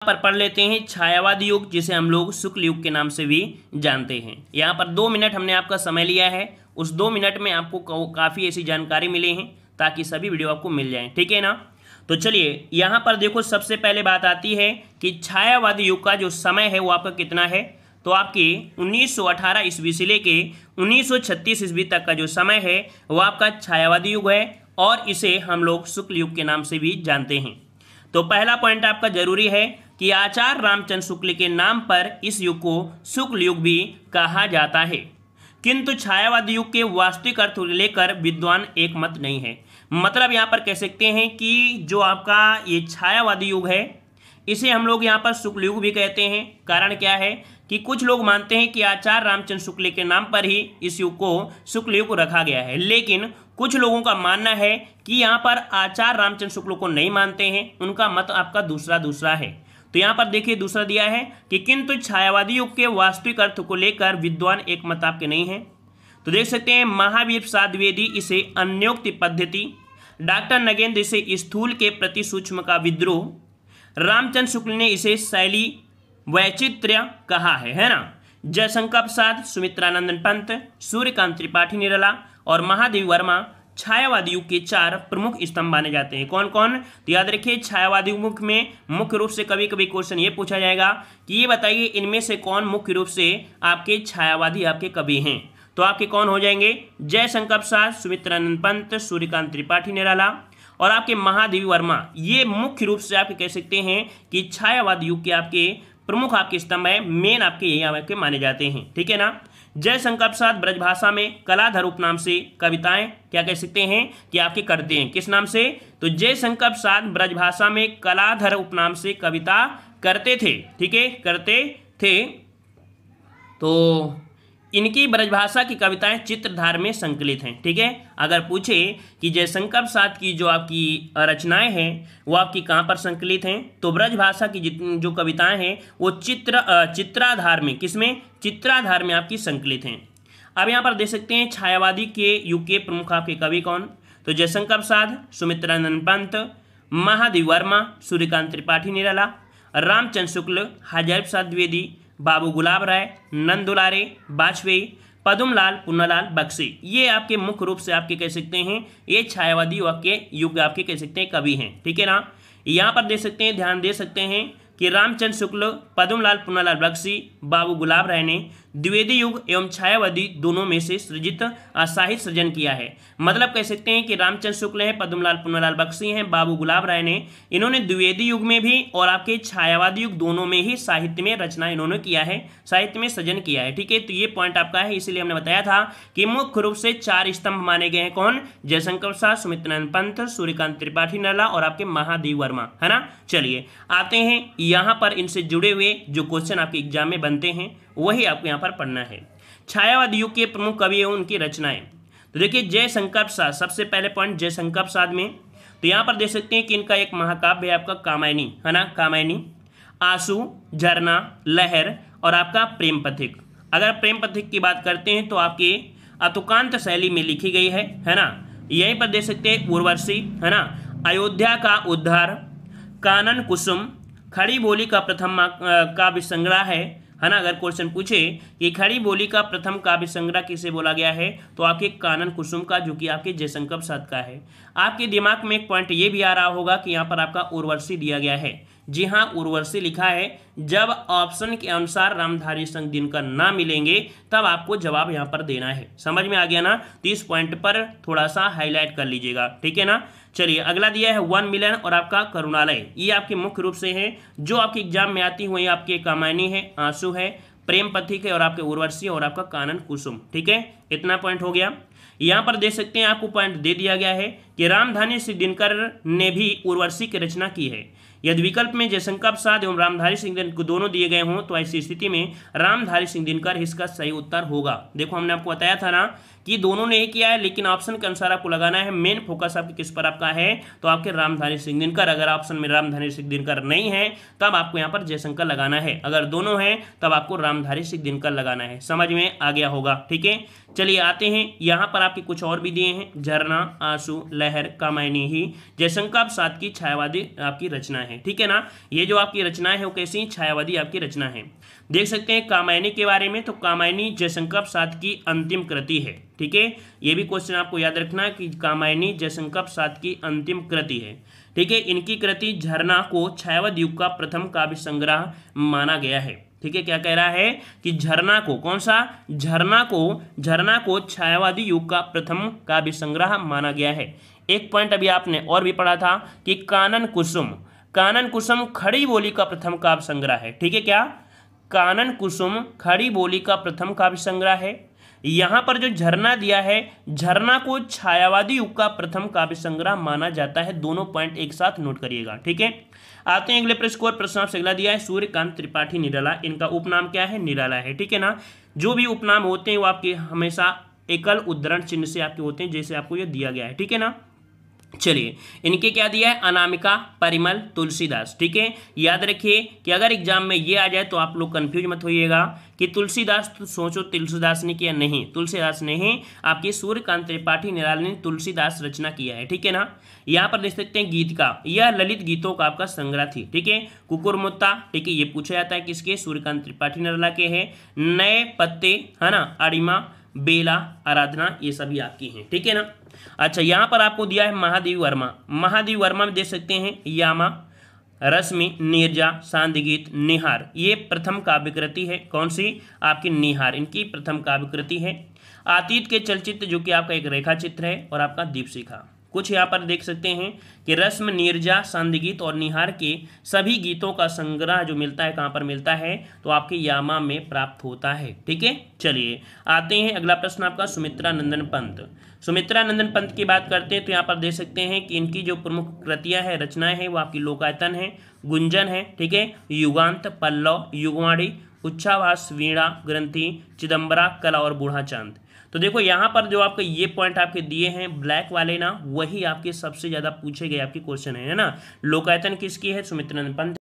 पर पढ़ लेते हैं छायावादी युग, जिसे हम लोग शुक्ल युग के नाम से भी जानते हैं। यहाँ पर 2 मिनट हमने आपका समय लिया है, उस 2 मिनट में आपको काफ़ी ऐसी जानकारी मिली है ताकि सभी वीडियो आपको मिल जाएं, ठीक है ना। तो चलिए यहाँ पर देखो, सबसे पहले बात आती है कि छायावादी युग का जो समय है वो आपका कितना है। तो आपके 1918 ईस्वी से लेके 1936 ईस्वी तक का जो समय है वो आपका छायावादी युग है, और इसे हम लोग शुक्ल युग के नाम से भी जानते हैं। तो पहला पॉइंट आपका जरूरी है कि आचार्य रामचंद्र शुक्ल के नाम पर इस युग को शुक्ल युग भी कहा जाता है। किंतु छायावादी युग के वास्तविक अर्थ को लेकर विद्वान एक मत नहीं है। मतलब यहाँ पर कह सकते हैं कि जो आपका ये छायावादी युग है इसे हम लोग यहाँ पर शुक्ल युग भी कहते हैं। कारण क्या है कि कुछ लोग मानते हैं कि आचार्य रामचंद्र शुक्ल के नाम पर ही इस युग को शुक्ल युग रखा गया है, लेकिन कुछ लोगों का मानना है कि यहाँ पर आचार्य रामचंद्र शुक्ल को नहीं मानते हैं, उनका मत आपका दूसरा है। तो यहाँ पर देखिए दूसरा दिया है कि किंतु छायावादी युग के वास्तविक अर्थ को लेकर विद्वान एक मत आपके नहीं है। तो देख सकते हैं महावीर प्रसाद द्विवेदी इसे अन्योक्ति पद्धति, डॉक्टर नगेंद्र इसे स्थूल के प्रति सूक्ष्म का विद्रोह, रामचंद्र शुक्ल ने इसे शैली वैचित्र्य कहा है ना। जयशंकर प्रसाद, सुमित्रानंदन पंत, सूर्यकांत त्रिपाठी निराला और महादेवी वर्मा छायावादी युग के 4 प्रमुख स्तंभ माने जाते हैं। कौन कौन? तो याद रखिए छायावादी युग में मुख्य रूप से कभी कभी क्वेश्चन ये पूछा जाएगा कि ये बताइए इनमें से कौन मुख्य रूप से आपके छायावादी आपके कवि हैं। तो आपके कौन हो जाएंगे? जयशंकर प्रसाद, सुमित्रानंद पंत, सूर्यकांत त्रिपाठी निराला और आपके महादेवी वर्मा। ये मुख्य रूप से आपके कह सकते हैं कि छायावादी युग के आपके प्रमुख आपके स्तंभ है, मेन आपके यही आपके माने जाते हैं, ठीक है ना। जयशंकर प्रसाद ब्रजभाषा में कलाधर उपनाम से कविताएं क्या कह सकते हैं कि आपके करते हैं। किस नाम से? तो जयशंकर प्रसाद ब्रजभाषा में कलाधर उपनाम से कविता करते थे, ठीक है, करते थे। तो इनकी ब्रजभाषा की कविताएं चित्रधार में संकलित हैं, ठीक है। अगर पूछे कि जयशंकर प्रसाद की जो आपकी रचनाएं हैं वो आपकी कहाँ पर संकलित हैं, तो ब्रजभाषा की जो कविताएं हैं वो चित्राधार में, किसमें? चित्राधार में आपकी संकलित हैं। अब यहाँ पर देख सकते हैं छायावादी के युग के प्रमुख आपके कवि कौन? तो जयशंकर प्रसाद, सुमित्रानंद पंत, महादेवी वर्मा, सूर्यकांत त्रिपाठी निराला, रामचंद्र शुक्ल, हजारी प्रसाद द्विवेदी, बाबू गुलाब राय, नंद दुलारे, वाजपेयी, पद्मलाल, पुन्नालाल बख्शी। ये आपके मुख्य रूप से आपके कह सकते हैं ये छायावादी युग आपके कह सकते हैं कवि हैं, ठीक है ना। यहाँ पर देख सकते हैं, ध्यान दे सकते हैं कि रामचंद्र शुक्ल, पद्मलाल, पुन्नालाल बख्शी, बाबू गुलाब राय ने द्विवेदी युग एवं छायावादी दोनों में से सृजित साहित्य सृजन किया है। मतलब कह सकते हैं कि रामचंद्र शुक्ल हैं, पद्मलाल पुन्नालाल बख्शी हैं, बाबू गुलाब राय ने, इन्होंने द्विवेदी युग में भी और आपके छायावादी युग दोनों में ही साहित्य में रचना इन्होंने किया है, साहित्य में सृजन किया है, ठीक है। तो ये पॉइंट आपका है, इसीलिए हमने बताया था कि मुख्य रूप से 4 स्तंभ माने गए हैं। कौन? जयशंकर प्रसाद, सुमित्रानंद पंत, सूर्यकांत त्रिपाठी निराला और आपके महादेवी वर्मा, है ना। चलिए आते हैं यहाँ पर इनसे जुड़े हुए जो क्वेश्चन आपके एग्जाम में बनते हैं वही आपको यहाँ पर पढ़ना है। छायावादी युग के प्रमुख कवि एवं उनकी रचनाएं। तो देखिए जयशंकर प्रसाद, सबसे पहले पॉइंट जयशंकर प्रसाद में, तो यहाँ पर देख सकते हैं कि इनका एक महाकाव्य है आपका कामायनी, है ना, कामायनी, आंसू, झरना, लहर और आपका प्रेम पथिक। अगर प्रेम पथिक की बात करते हैं तो आपके अतुकांत शैली में लिखी गई है ना। यहीं पर देख सकते हैं उर्वशी, है ना, अयोध्या का उद्धार, कानन कुसुम, खड़ी बोली का प्रथम काव्य संग्रह है ना। अगर क्वेश्चन पूछे कि खड़ी बोली का प्रथम काव्य संग्रह किसे बोला गया है, तो आपके कानन कुसुम का, जो कि आपके जयशंकर प्रसाद का है। आपके दिमाग में एक पॉइंट ये भी आ रहा होगा कि यहाँ पर आपका उर्वशी दिया गया है। जी हाँ, उर्वशी लिखा है। जब ऑप्शन के अनुसार रामधारी सिंह दिनकर ना मिलेंगे तब आपको जवाब यहाँ पर देना है। समझ में आ गया ना। तो इस पॉइंट पर थोड़ा सा हाईलाइट कर लीजिएगा, ठीक है ना। चलिए अगला दिया है 1 मिलन और आपका करुणालय। ये आपके मुख्य रूप से हैं जो आपके एग्जाम में आती हुई, आपके कामायनी है, आंसू है, प्रेम पथिक है और आपके उर्वशी और आपका कानन कुसुम, ठीक है। इतना पॉइंट हो गया। यहाँ पर देख सकते हैं आपको पॉइंट दे दिया गया है कि रामधारी सिंह दिनकर ने भी उर्वशी की रचना की है। यदि विकल्प में जयशंकर प्रसाद एवं रामधारी सिंह दिनकर दोनों दिए गए हों तो ऐसी स्थिति में रामधारी सिंह दिनकर इसका सही उत्तर होगा। देखो हमने आपको बताया था ना कि दोनों ने ही किया है, लेकिन ऑप्शन के अनुसार आपको लगाना है। मेन फोकस आपके किस पर आपका है, तो आपके रामधारी सिंह दिनकर। अगर ऑप्शन में रामधारी सिंह दिनकर नहीं है तब आपको यहाँ पर जयशंकर लगाना है, अगर दोनों हैं तब आपको रामधारी सिंह दिनकर लगाना है। समझ में आ गया होगा, ठीक है। चलिए आते हैं, यहाँ पर आपके कुछ और भी दिए हैं। झरना, आंसू, लहर, कामायनी ही जयशंकर प्रसाद की छायावादी आपकी रचना है, ठीक है ना। ये जो आपकी रचना है वो कैसी छायावादी आपकी रचना है। देख सकते हैं कामायनी के बारे में, तो कामायनी जयशंकर प्रसाद की अंतिम कृति है, ठीक है। ये भी क्वेश्चन आपको याद रखना है कि कामायनी जयशंकर प्रसाद की अंतिम कृति है, ठीक है। इनकी कृति झरना को छायावाद युग का प्रथम काव्य संग्रह माना गया है, ठीक है। क्या कह रहा है कि झरना को, कौन सा, झरना को छायावादी युग का प्रथम काव्य संग्रह माना गया है। एक पॉइंट अभी आपने और भी पढ़ा था कि कानन कुसुम खड़ी बोली का प्रथम काव्य संग्रह है, ठीक है। क्या, कानन कुसुम खड़ी बोली का प्रथम काव्य संग्रह है। यहाँ पर जो झरना दिया है, झरना को छायावादी युग का प्रथम काव्य संग्रह माना जाता है। दोनों पॉइंट एक साथ नोट करिएगा, ठीक है। आते हैं अगले प्रश्न को, और प्रश्न आपसे अगला दिया है सूर्यकांत त्रिपाठी निराला, इनका उपनाम क्या है, निराला है, ठीक है ना। जो भी उपनाम होते हैं वो आपके हमेशा एकल उद्धरण चिन्ह से आपके होते हैं, जैसे आपको ये दिया गया है, ठीक है ना। चलिए, इनके क्या दिया है, अनामिका, परिमल, तुलसीदास, ठीक है। याद रखिए कि अगर एग्जाम में ये आ जाए तो आप लोग कंफ्यूज मत होइएगा कि तुलसीदास, तो सोचो तुलसीदास ने किया, नहीं, तुलसीदास ने ही आपके सूर्यकांत त्रिपाठी निराला ने तुलसीदास रचना किया है, ठीक है ना। यहाँ पर देख सकते हैं गीत का, यह ललित गीतों का आपका संग्रह थी, ठीक है। कुकुरमुत्ता, ठीक है, ये पूछा जाता है किसके, सूर्यकांत त्रिपाठी निराला के हैं। नए पत्ते, है ना, अरिमा, बेला, आराधना, ये सभी आपकी हैं, ठीक है ना। अच्छा, यहाँ पर आपको दिया है महादेवी वर्मा में देख सकते हैं यामा, रश्मि, नीरजा, सांदगीत, निहार, ये प्रथम काव्यकृति है। कौन सी, आपकी निहार, इनकी प्रथम काव्यकृति है। अतीत के चलचित्र, जो कि आपका एक रेखा चित्र है, और आपका दीपशिखा। कुछ यहाँ पर देख सकते हैं कि रस्म, नीरजा, सांदगीत और निहार के सभी गीतों का संग्रह जो मिलता है, कहाँ पर मिलता है, तो आपके यामा में प्राप्त होता है, ठीक है। चलिए आते हैं, अगला प्रश्न आपका सुमित्रा नंदन पंत की बात करते हैं, तो यहाँ पर देख सकते हैं कि इनकी जो प्रमुख कृतियाँ हैं, रचनाएं हैं, वो आपकी लोकायतन है, गुंजन है, ठीक है, युगांत, पल्लव, युगवाणी, उच्छावास, वीणा, ग्रंथि, चिदम्बरा, कला और बूढ़ा चांद। तो देखो यहाँ पर जो आपके ये पॉइंट आपके दिए हैं ब्लैक वाले ना, वही आपके सबसे ज़्यादा पूछे गए आपके क्वेश्चन है ना। लोकायतन किसकी है, सुमित्रा नंदन पंत